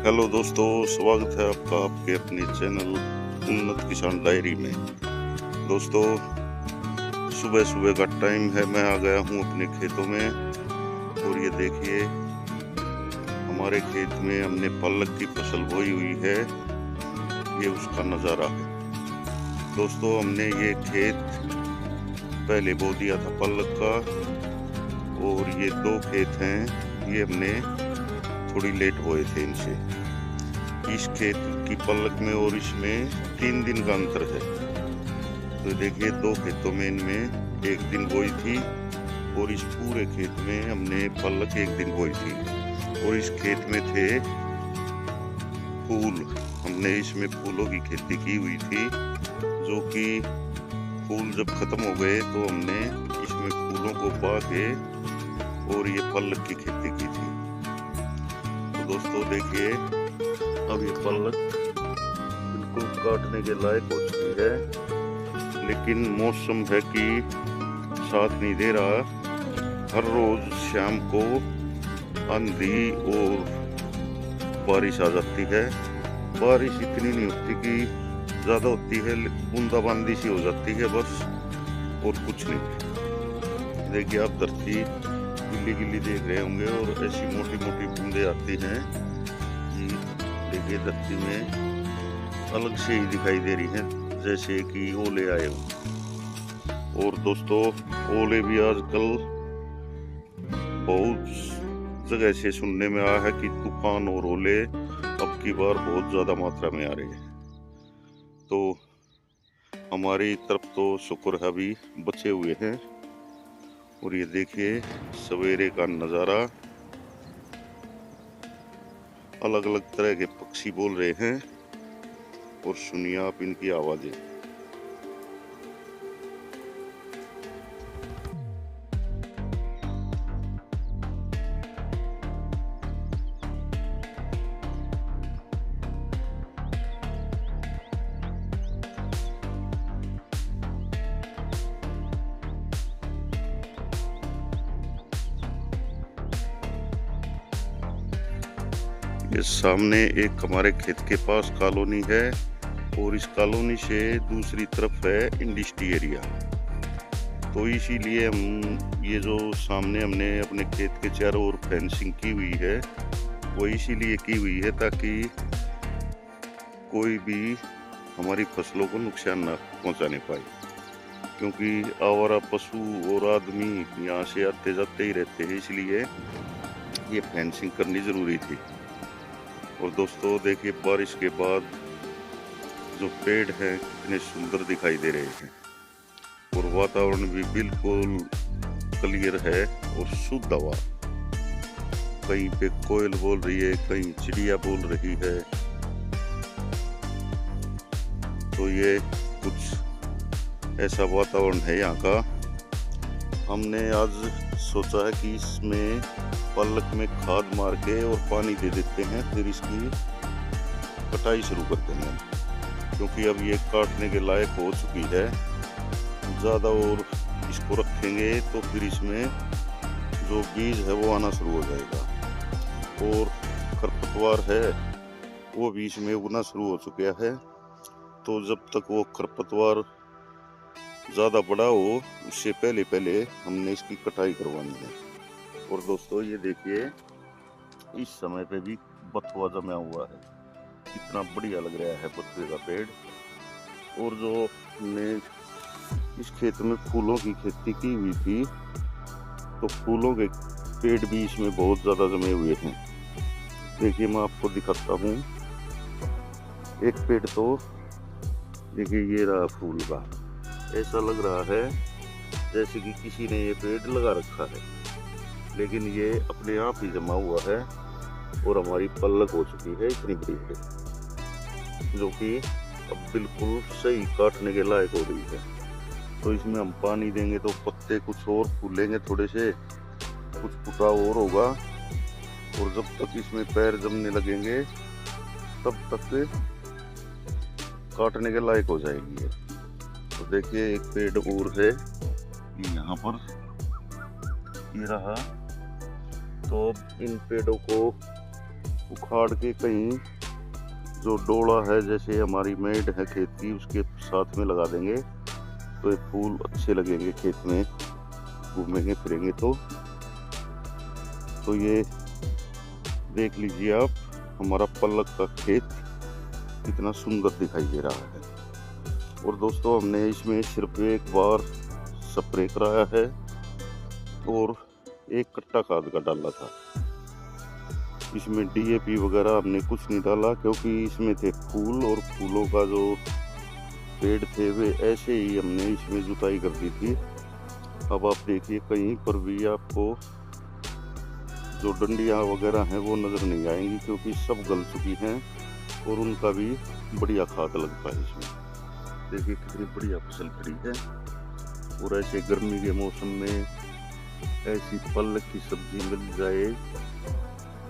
Hello दोस्तों, स्वागत है आपका आपके अपने चैनल उन्नत किसान डायरी में। दोस्तों, सुबह सुबह का टाइम है, मैं आ गया हूँ अपने खेतों में और ये देखिए हमारे खेत में हमने पालक की फसल बोई हुई है। ये उसका नज़ारा है। दोस्तों, हमने ये खेत पहले बो दिया था पालक का और ये 2 खेत हैं, ये हमने थोड़ी लेट बोए थे इनसे। इस खेत की पालक में और इसमें 3 दिन का अंतर है। तो देखिए 2 खेतों में इनमें 1 दिन बोई थी और इस पूरे खेत में हमने पालक 1 दिन बोई थी। और इस खेत में थे फूल, हमने इसमें फूलों की खेती की हुई थी, जो कि फूल जब खत्म हो गए तो हमने इसमें फूलों को बा के और ये पालक की खेती की थी। तो दोस्तों देखिए, अब ये पालक बिल्कुल काटने के लायक हो चुकी है, लेकिन मौसम है कि साथ नहीं दे रहा। हर रोज शाम को आंधी और बारिश आ जाती है। बारिश इतनी नहीं होती कि ज़्यादा होती है, बूंदाबांदी सी हो जाती है बस, और कुछ नहीं। देखिए आप धरती गिल्ली गिल्ली देख रहे होंगे और ऐसी मोटी मोटी बूंदें आती हैं कि देखिए धरती में अलग से ही दिखाई दे रही हैं, जैसे कि ओले आए हो। और दोस्तों, ओले भी आजकल बहुत जगह से सुनने में आया है कि तूफान और ओले अब की बार बहुत ज़्यादा मात्रा में आ रहे हैं। तो हमारी तरफ तो शुक्र है अभी बचे हुए हैं। और ये देखिए सवेरे का नज़ारा, अलग अलग तरह के पक्षी बोल रहे हैं और सुनिए आप इनकी आवाजें। ये सामने एक हमारे खेत के पास कॉलोनी है और इस कॉलोनी से दूसरी तरफ है इंडस्ट्री एरिया। तो इसीलिए हम ये जो सामने हमने अपने खेत के चारों ओर फेंसिंग की हुई है, वो इसीलिए की हुई है ताकि कोई भी हमारी फसलों को नुकसान ना पहुंचाने पाए, क्योंकि आवारा पशु और आदमी यहाँ से आते जाते ही रहते हैं, इसलिए ये फेंसिंग करनी ज़रूरी थी। और दोस्तों देखिए, बारिश के बाद जो पेड़ हैं कितने सुंदर दिखाई दे रहे हैं और वातावरण भी बिल्कुल क्लियर है और शुद्ध हवा। कहीं पे कोयल बोल रही है, कहीं चिड़िया बोल रही है। तो ये कुछ ऐसा वातावरण है यहाँ का। हमने आज सोचा है कि इसमें पालक में खाद मार के और पानी दे देते हैं, फिर इसकी कटाई शुरू कर देंगे, क्योंकि अब ये काटने के लायक हो चुकी है। ज़्यादा और इसको रखेंगे तो फिर इसमें जो बीज है वो आना शुरू हो जाएगा और खरपतवार है वो भी इसमें उगना शुरू हो चुका है। तो जब तक वो खरपतवार ज़्यादा बड़ा हो, उससे पहले पहले हमने इसकी कटाई करवानी है। और दोस्तों ये देखिए, इस समय पे भी बथुआ जमा हुआ है, कितना बढ़िया लग रहा है बथुए का पेड़। और जो हमने इस खेत में फूलों की खेती की हुई थी, तो फूलों के पेड़ भी इसमें बहुत ज़्यादा जमे हुए हैं। देखिए मैं आपको दिखाता हूँ, एक पेड़ तो देखिए ये रहा फूल का, ऐसा लग रहा है जैसे कि किसी ने ये पेड़ लगा रखा है, लेकिन ये अपने आप ही जमा हुआ है और हमारी पल्लक हो चुकी है इतनी बड़ी है, जो कि अब बिल्कुल सही काटने के लायक हो रही है। तो इसमें हम पानी देंगे तो पत्ते कुछ और फूलेंगे, थोड़े से कुछ फुटाव और होगा, और जब तक इसमें पैर जमने लगेंगे तब तक काटने के लायक हो जाएगी है। तो देखिए एक पेड़ और है यहाँ पर, ये रहा। तो इन पेड़ों को उखाड़ के कहीं जो डोला है, जैसे हमारी मेड है खेत की, उसके साथ में लगा देंगे तो ये फूल अच्छे लगेंगे। खेत में घूमेंगे फिरेंगे तो ये देख लीजिए आप, हमारा पलक का खेत कितना सुंदर दिखाई दे रहा है। और दोस्तों हमने इसमें सिर्फ एक बार स्प्रे कराया है और एक कट्टा खाद का डाला था। इसमें DAP वगैरह हमने कुछ नहीं डाला, क्योंकि इसमें थे फूल और फूलों का जो पेड़ थे वे ऐसे ही हमने इसमें जुताई कर दी थी। अब आप देखिए कहीं पर भी आपको जो डंडियाँ वगैरह हैं वो नज़र नहीं आएंगी, क्योंकि सब गल चुकी हैं और उनका भी बढ़िया खाद लगता है इसमें। देखिए कितनी बढ़िया फसल खड़ी है। और ऐसे गर्मी के मौसम में ऐसी पलक की सब्जी मिल जाए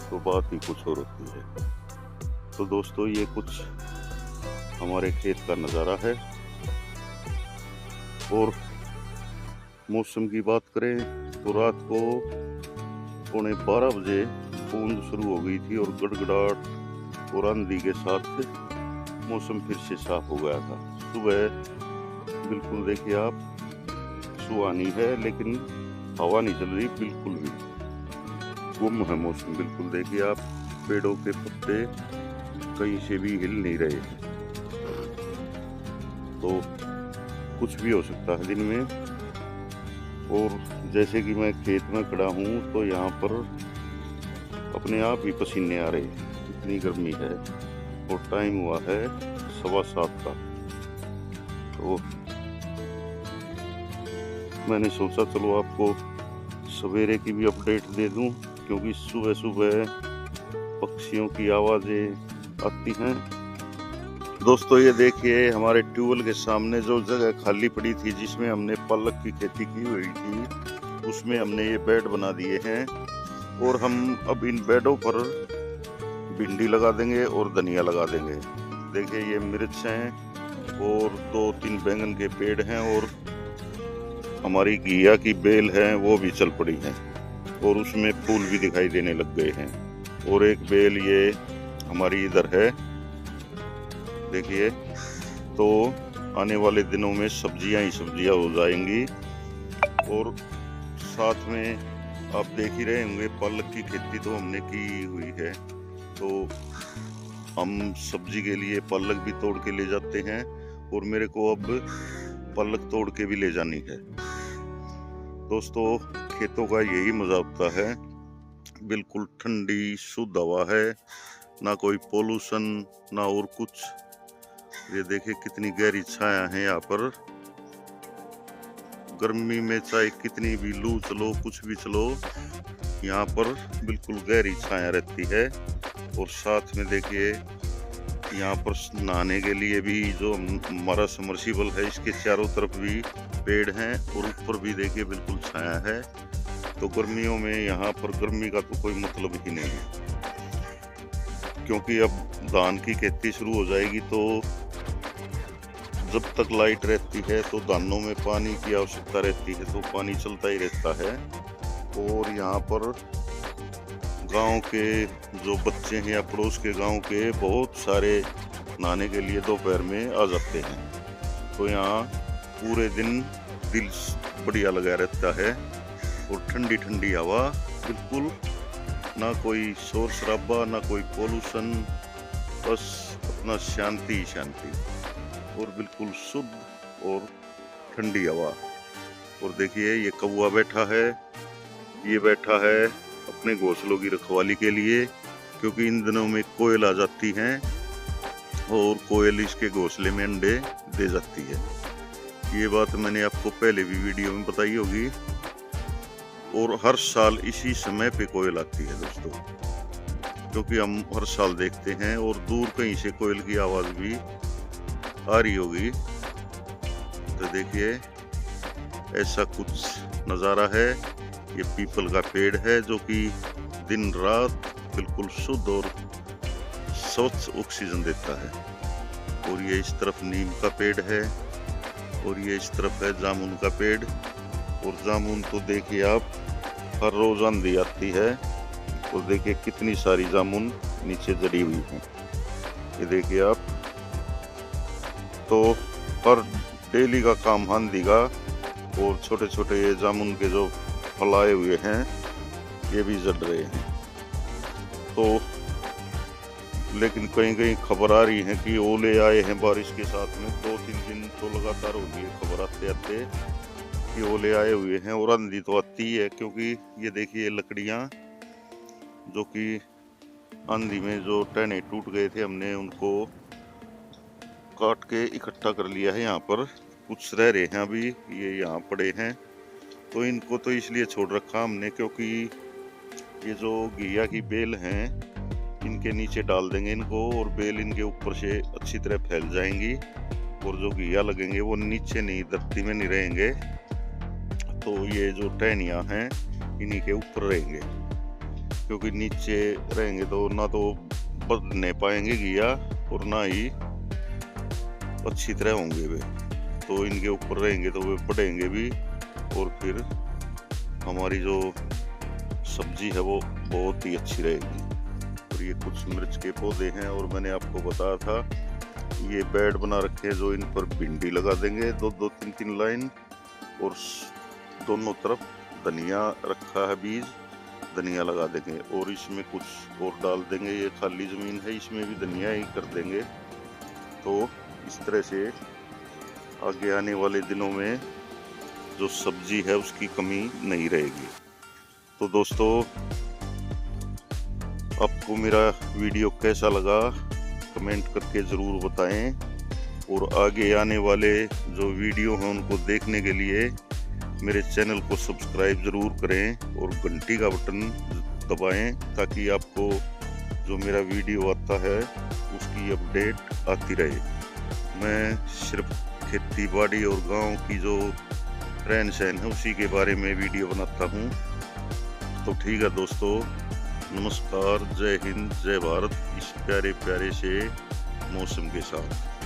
तो बात ही कुछ और होती है। तो दोस्तों ये कुछ हमारे खेत का नज़ारा है। और मौसम की बात करें तो रात को 11:15 बजे बूंद शुरू हो गई थी और गड़गड़ाहट और आंधी के साथ मौसम फिर से साफ हो गया था। सुबह बिल्कुल देखिए आप सुहानी है, लेकिन हवा नहीं चल रही बिल्कुल भी, गुम है मौसम बिल्कुल। देखिए आप पेड़ों के पत्ते कहीं से भी हिल नहीं रहे, तो कुछ भी हो सकता है दिन में। और जैसे कि मैं खेत में खड़ा हूँ तो यहाँ पर अपने आप ही पसीने आ रहे, इतनी गर्मी है। और टाइम हुआ है 7:15 का। तो मैंने सोचा चलो आपको सवेरे की भी अपडेट दे दूं, क्योंकि सुबह सुबह पक्षियों की आवाज़ें आती हैं। दोस्तों ये देखिए हमारे ट्यूबवेल के सामने जो जगह खाली पड़ी थी जिसमें हमने पालक की खेती की हुई थी, उसमें हमने ये बेड बना दिए हैं। और हम अब इन बेडों पर भिंडी लगा देंगे और धनिया लगा देंगे। देखिए ये मिर्च हैं और 2-3 बैंगन के पेड़ हैं, और हमारी घिया की बेल है वो भी चल पड़ी है और उसमें फूल भी दिखाई देने लग गए हैं। और एक बेल ये हमारी इधर है देखिए। तो आने वाले दिनों में सब्जियां ही सब्जियां हो जाएंगी। और साथ में आप देख ही रहे होंगे पालक की खेती तो हमने की हुई है, तो हम सब्जी के लिए पालक भी तोड़ के ले जाते हैं और मेरे को अब पालक तोड़ के भी ले जानी है। दोस्तों खेतों का यही मजा होता है, बिल्कुल ठंडी शुद्ध हवा है, ना कोई पोल्यूशन ना और कुछ। ये देखिए कितनी गहरी छाया है यहाँ पर। गर्मी में चाहे कितनी भी लू चलो कुछ भी चलो, यहाँ पर बिल्कुल गहरी छाया रहती है। और साथ में देखिए यहाँ पर नहाने के लिए भी जो हमारा समर्सिबल है इसके चारों तरफ भी पेड़ हैं और ऊपर भी देखिए बिल्कुल छाया है। तो गर्मियों में यहाँ पर गर्मी का तो कोई मतलब ही नहीं है, क्योंकि अब धान की खेती शुरू हो जाएगी तो जब तक लाइट रहती है तो धानों में पानी की आवश्यकता रहती है, तो पानी चलता ही रहता है। और यहाँ पर गांव के जो बच्चे हैं या पड़ोस के गांव के बहुत सारे नहाने के लिए दोपहर में आ जाते हैं, तो यहाँ पूरे दिन दिल बढ़िया लगा रहता है और ठंडी ठंडी हवा, बिल्कुल ना कोई शोर शराबा ना कोई पोल्यूशन, बस अपना शांति ही शांति और बिल्कुल शुद्ध और ठंडी हवा। और देखिए ये कौवा बैठा है, ये बैठा है अपने घोंसलों की रखवाली के लिए, क्योंकि इन दिनों में कोयल आ जाती हैं और कोयल इसके घोंसले में अंडे दे जाती है। ये बात मैंने आपको पहले भी वीडियो में बताई होगी। और हर साल इसी समय पे कोयल आती है दोस्तों, क्योंकि हम हर साल देखते हैं और दूर कहीं से कोयल की आवाज़ भी आ रही होगी। तो देखिए ऐसा कुछ नज़ारा है। ये पीपल का पेड़ है जो कि दिन रात बिल्कुल शुद्ध और स्वच्छ ऑक्सीजन देता है। और ये इस तरफ नीम का पेड़ है और ये इस तरफ है जामुन का पेड़। और जामुन तो देखिए आप हर रोज आंधी आती है, और देखिए कितनी सारी जामुन नीचे जड़ी हुई हैं, ये देखिए आप। तो हर डेली का काम आंधी का। और छोटे छोटे ये जामुन के जो फल आए हुए हैं ये भी जड़ रहे हैं। तो लेकिन कहीं कहीं खबर आ रही है कि ओले आए हैं बारिश के साथ में। 2-3 दिन तो लगातार हो गई है खबर आते आते कि ओले आए हुए हैं और आंधी तो आती है। क्योंकि ये देखिए लकड़ियां जो कि आंधी में जो टहने टूट गए थे, हमने उनको काट के इकट्ठा कर लिया है। यहाँ पर कुछ रह रहे हैं अभी, ये यहाँ पड़े हैं। तो इनको तो इसलिए छोड़ रखा हमने क्योंकि ये जो घिया की बेल हैं इनके नीचे डाल देंगे इनको, और बेल इनके ऊपर से अच्छी तरह फैल जाएंगी और जो घिया लगेंगे वो नीचे नहीं, धरती में नहीं रहेंगे। तो ये जो टहनियाँ हैं इन्हीं के ऊपर रहेंगे, क्योंकि नीचे रहेंगे तो ना तो बढ़ने पाएंगे घिया और ना ही अच्छी तरह होंगे वे। तो इनके ऊपर रहेंगे तो वे बढ़ेंगे भी, और फिर हमारी जो सब्जी है वो बहुत ही अच्छी रहेगी। और ये कुछ मिर्च के पौधे हैं, और मैंने आपको बताया था ये बेड बना रखे हैं जो इन पर भिंडी लगा देंगे 2-2, 3-3 लाइन, और दोनों तरफ धनिया रखा है बीज, धनिया लगा देंगे। और इसमें कुछ और डाल देंगे, ये खाली जमीन है इसमें भी धनिया ही कर देंगे। तो इस तरह से आगे आने वाले दिनों में जो सब्जी है उसकी कमी नहीं रहेगी। तो दोस्तों आपको मेरा वीडियो कैसा लगा कमेंट करके ज़रूर बताएं, और आगे आने वाले जो वीडियो हैं उनको देखने के लिए मेरे चैनल को सब्सक्राइब ज़रूर करें और घंटी का बटन दबाएं, ताकि आपको जो मेरा वीडियो आता है उसकी अपडेट आती रहे। मैं सिर्फ खेती बाड़ी और गांव की जो रहन सहन है उसी के बारे में वीडियो बनाता हूँ। तो ठीक है दोस्तों, नमस्कार, जय हिंद, जय भारत, इस प्यारे प्यारे से मौसम के साथ।